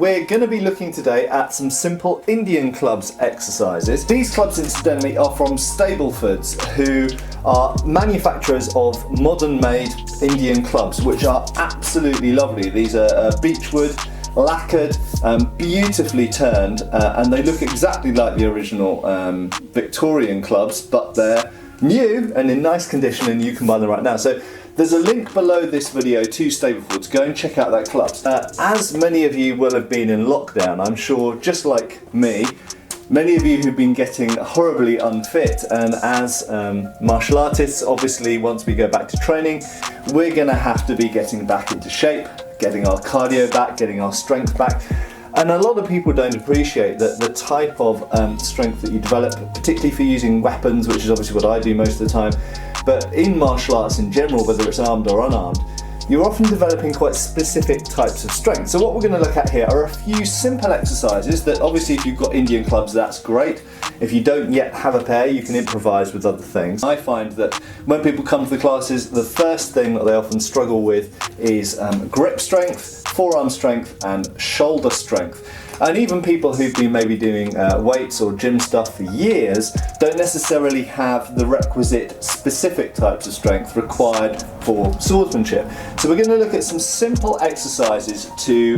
we're going to be looking today at some simple Indian clubs exercises. These clubs incidentally are from Stablefoods, who are manufacturers of modern-made Indian clubs, which are absolutely lovely. These are beechwood, lacquered, beautifully turned, and they look exactly like the original Victorian clubs, but they're new and in nice condition, and you can buy them right now. So there's a link below this video to Stablefoods. Go and check out their clubs. As many of you will have been in lockdown, I'm sure, just like me, many of you who've been getting horribly unfit, and as martial artists, obviously once we go back to training, we're going to have to be getting back into shape, getting our cardio back, getting our strength back. And a lot of people don't appreciate that the type of strength that you develop, particularly for using weapons, which is obviously what I do most of the time, but in martial arts in general, whether it's armed or unarmed, you're often developing quite specific types of strength. So what we're going to look at here are a few simple exercises that obviously if you've got Indian clubs, that's great. If you don't yet have a pair, you can improvise with other things. I find that when people come to the classes, the first thing that they often struggle with is grip strength, forearm strength and shoulder strength. And even people who've been maybe doing weights or gym stuff for years don't necessarily have the requisite specific types of strength required for swordsmanship. So we're going to look at some simple exercises to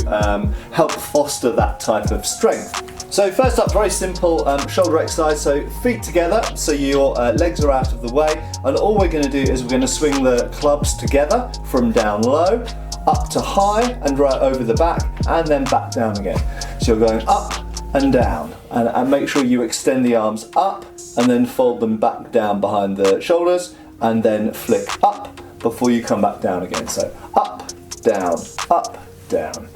help foster that type of strength. So first up, very simple shoulder exercise. So feet together, so your legs are out of the way, and all we're going to do is we're going to swing the clubs together from down low up to high and right over the back, and then back down again. So you're going up and down, and make sure you extend the arms up and then fold them back down behind the shoulders, and then flick up before you come back down again. So up, down, up, down.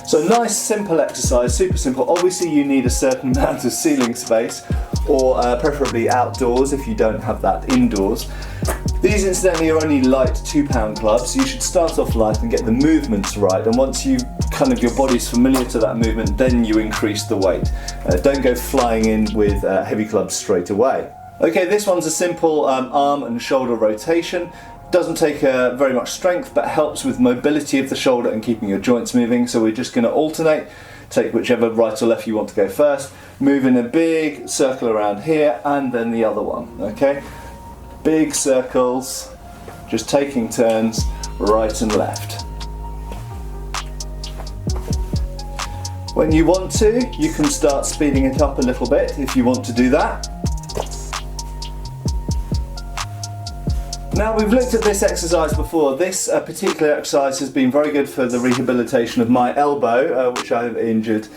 So nice simple exercise, super simple. Obviously you need a certain amount of ceiling space, or preferably outdoors if you don't have that indoors. These incidentally are only light 2-pound clubs, so you should start off light and get the movements right, and once your body's familiar to that movement, then you increase the weight. Don't go flying in with heavy clubs straight away. Okay, this one's a simple arm and shoulder rotation. Doesn't take very much strength, but helps with mobility of the shoulder and keeping your joints moving. So we're just going to alternate, take whichever right or left you want to go first, move in a big circle around here, and then the other one, okay? Big circles, just taking turns, right and left. When you want to, you can start speeding it up a little bit if you want to do that. Now, we've looked at this exercise before. This particular exercise has been very good for the rehabilitation of my elbow, which I injured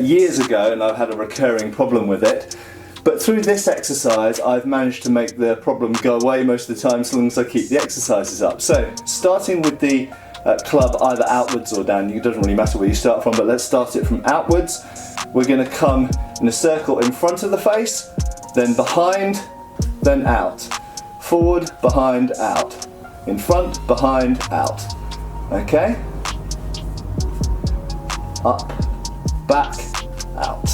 years ago, and I've had a recurring problem with it. But through this exercise, I've managed to make the problem go away most of the time, as long as I keep the exercises up. So, starting with the club either outwards or down, it doesn't really matter where you start from, but let's start it from outwards. We're going to come in a circle in front of the face, then behind, then out. Forward, behind, out. In front, behind, out. Okay? Up, back, out.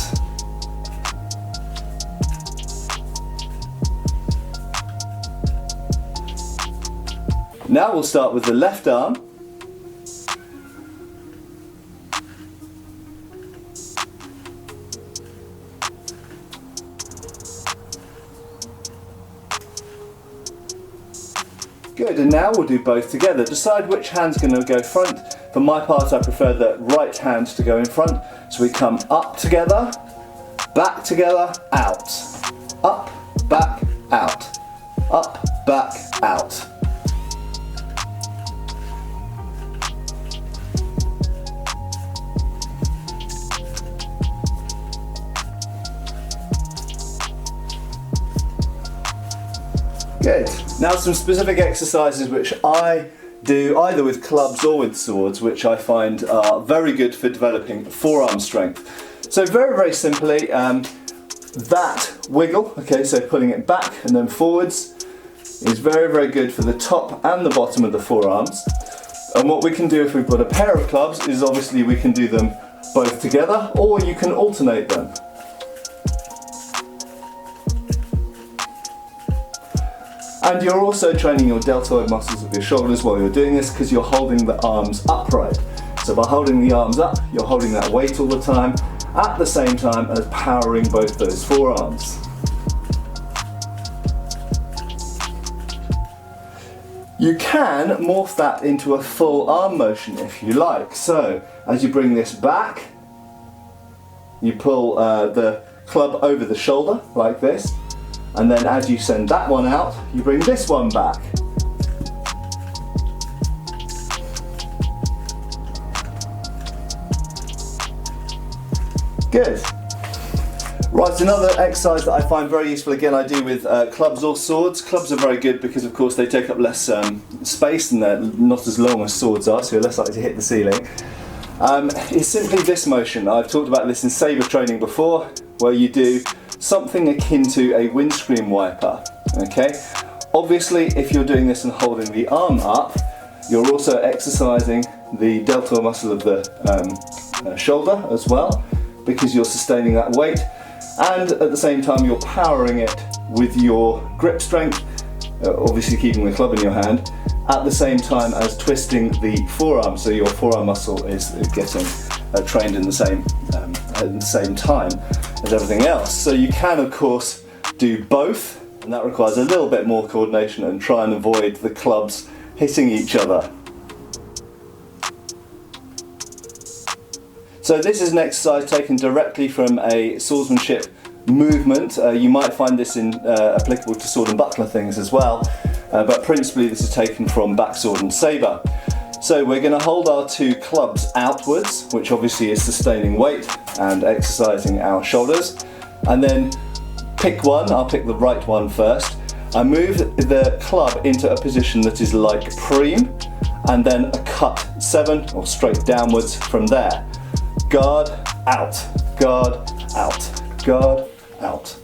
Now we'll start with the left arm. Good, and now we'll do both together. Decide which hand's going to go front. For my part, I prefer the right hand to go in front. So we come up together, back together, out. Up, back, out. Up, back, out. Good. Now some specific exercises which I do either with clubs or with swords, which I find are very good for developing forearm strength. So very, very simply, that wiggle, okay, so pulling it back and then forwards, is very, very good for the top and the bottom of the forearms. And what we can do if we've got a pair of clubs is obviously we can do them both together, or you can alternate them. And you're also training your deltoid muscles of your shoulders while you're doing this, because you're holding the arms upright. So by holding the arms up, you're holding that weight all the time, at the same time as powering both those forearms. You can morph that into a full arm motion if you like. So as you bring this back, you pull the club over the shoulder like this, and then as you send that one out, you bring this one back. Good. Right, another exercise that I find very useful, again I do with clubs or swords. Clubs are very good because of course they take up less space and they're not as long as swords are, so you're less likely to hit the ceiling. It's simply this motion. I've talked about this in sabre training before, where you do something akin to a windscreen wiper. Okay? Obviously if you're doing this and holding the arm up, you're also exercising the deltoid muscle of the shoulder as well, because you're sustaining that weight. And at the same time you're powering it with your grip strength, obviously keeping the club in your hand, at the same time as twisting the forearm, so your forearm muscle is getting trained in the same at the same time as everything else. So you can of course do both, and that requires a little bit more coordination and try and avoid the clubs hitting each other. So this is an exercise taken directly from a swordsmanship movement. You might find this applicable to sword and buckler things as well, but principally this is taken from backsword and sabre. So we're going to hold our two clubs outwards, which obviously is sustaining weight and exercising our shoulders, and then pick one. I'll pick the right one first. I move the club into a position that is like preen, and then a cut 7 or straight downwards from there. Guard, out, guard, out, guard, out.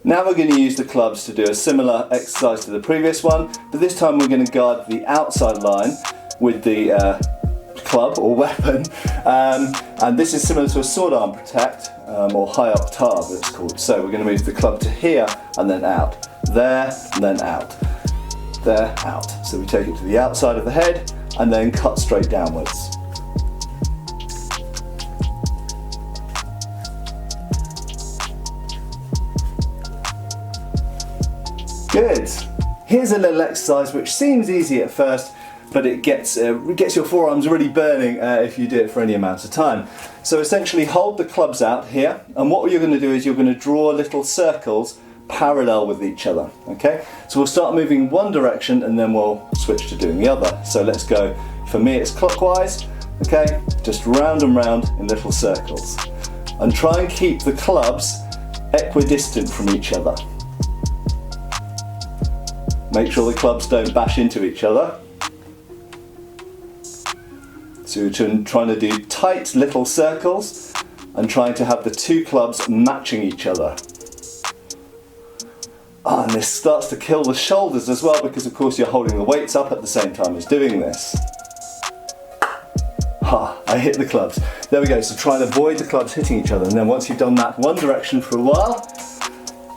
Now we're going to use the clubs to do a similar exercise to the previous one, but this time we're going to guard the outside line with the club or weapon, and this is similar to a sword arm protect, or high octave it's called. So we're going to move the club to here and then out, there and then out, there, out. So we take it to the outside of the head and then cut straight downwards. Good. Here's a little exercise which seems easy at first, but it gets your forearms really burning if you do it for any amount of time. So essentially hold the clubs out here, and what you're going to do is you're going to draw little circles parallel with each other. Okay? So we'll start moving one direction and then we'll switch to doing the other. So let's go, for me it's clockwise, okay? Just round and round in little circles. And try and keep the clubs equidistant from each other. Make sure the clubs don't bash into each other. So you're trying to do tight little circles and trying to have the two clubs matching each other. And this starts to kill the shoulders as well, because of course you're holding the weights up at the same time as doing this. I hit the clubs. There we go, so try and avoid the clubs hitting each other, and then once you've done that one direction for a while,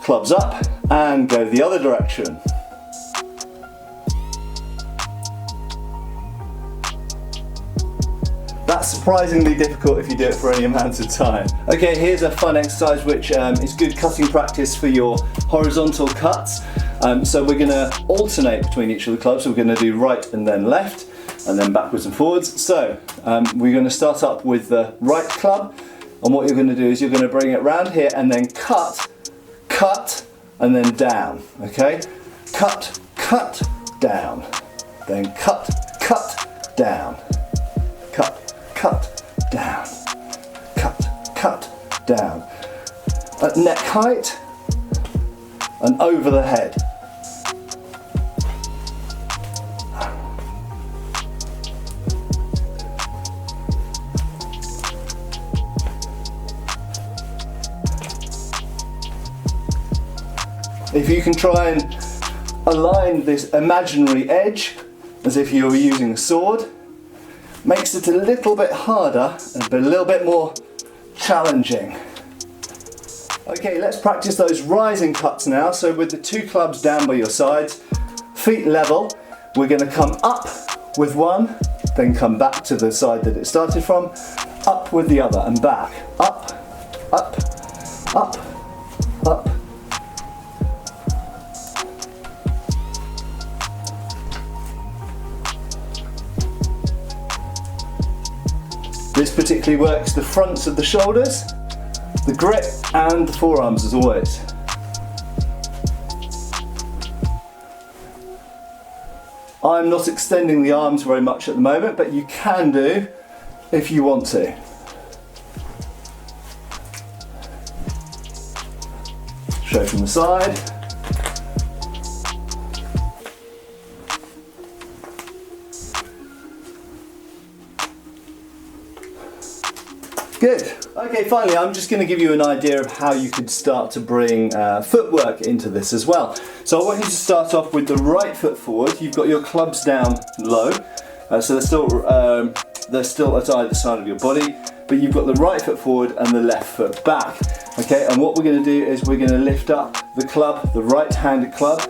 clubs up and go the other direction. That's surprisingly difficult if you do it for any amount of time. Okay, here's a fun exercise which is good cutting practice for your horizontal cuts. So we're going to alternate between each of the clubs. So we're going to do right and then left, and then backwards and forwards. So we're going to start up with the right club, and what you're going to do is you're going to bring it round here and then cut, cut, and then down. Okay? Cut, cut, down. Then cut, cut, down. Cut, cut, down, cut, cut, down. At neck height and over the head. If you can try and align this imaginary edge as if you were using a sword, makes it a little bit harder and a little bit more challenging. Okay, let's practice those rising cuts now. So with the two clubs down by your sides, feet level, we're going to come up with one, then come back to the side that it started from, up with the other and back, up, up, up, up. This particularly works the fronts of the shoulders, the grip and the forearms as always. I'm not extending the arms very much at the moment, but you can do if you want to. Show from the side. Good. Okay, finally, I'm just going to give you an idea of how you could start to bring footwork into this as well. So I want you to start off with the right foot forward. You've got your clubs down low, so they're still at either side of your body, but you've got the right foot forward and the left foot back. Okay, and what we're going to do is we're going to lift up the club, the right-handed club,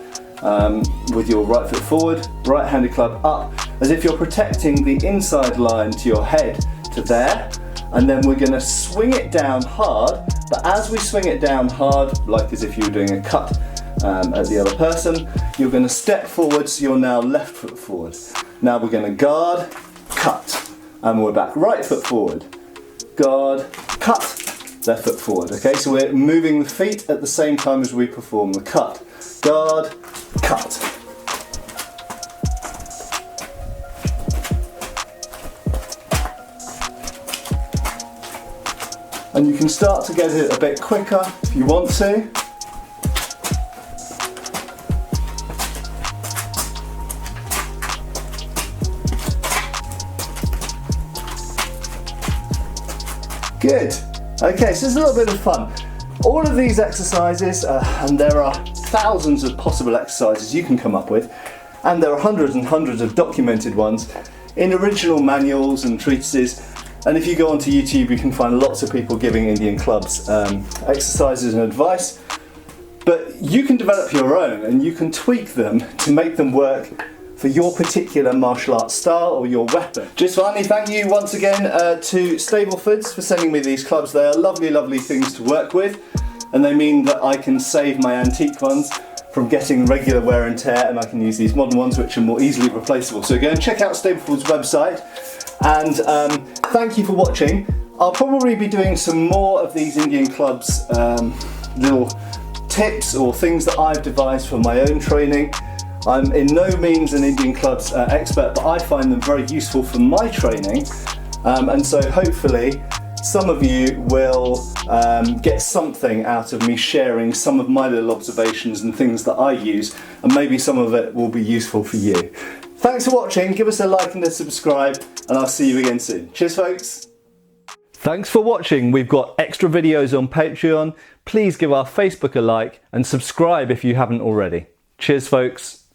with your right foot forward, right-handed club up, as if you're protecting the inside line to your head to there. And then we're going to swing it down hard, but as we swing it down hard, like as if you were doing a cut at the other person, you're going to step forward, so you're now left foot forward. Now we're going to guard, cut, and we're back. Right foot forward, guard, cut, left foot forward. Okay, so we're moving the feet at the same time as we perform the cut. Guard, cut. And you can start to get it a bit quicker if you want to. Good. Okay, so it's a little bit of fun. All of these exercises, and there are thousands of possible exercises you can come up with, and there are hundreds and hundreds of documented ones in original manuals and treatises. And if you go onto YouTube, you can find lots of people giving Indian clubs exercises and advice. But you can develop your own and you can tweak them to make them work for your particular martial arts style or your weapon. Just finally, thank you once again to Stablefoods for sending me these clubs. They are lovely, lovely things to work with, and they mean that I can save my antique ones from getting regular wear and tear, and I can use these modern ones which are more easily replaceable. So go and check out Stablefoods' website. And thank you for watching. I'll probably be doing some more of these Indian clubs, little tips or things that I've devised for my own training. I'm in no means an Indian clubs expert, but I find them very useful for my training. And so hopefully some of you will get something out of me sharing some of my little observations and things that I use, and maybe some of it will be useful for you. Thanks for watching, give us a like and a subscribe, and I'll see you again soon. Cheers folks! Thanks for watching. We've got extra videos on Patreon. Please give our Facebook a like and subscribe if you haven't already. Cheers folks!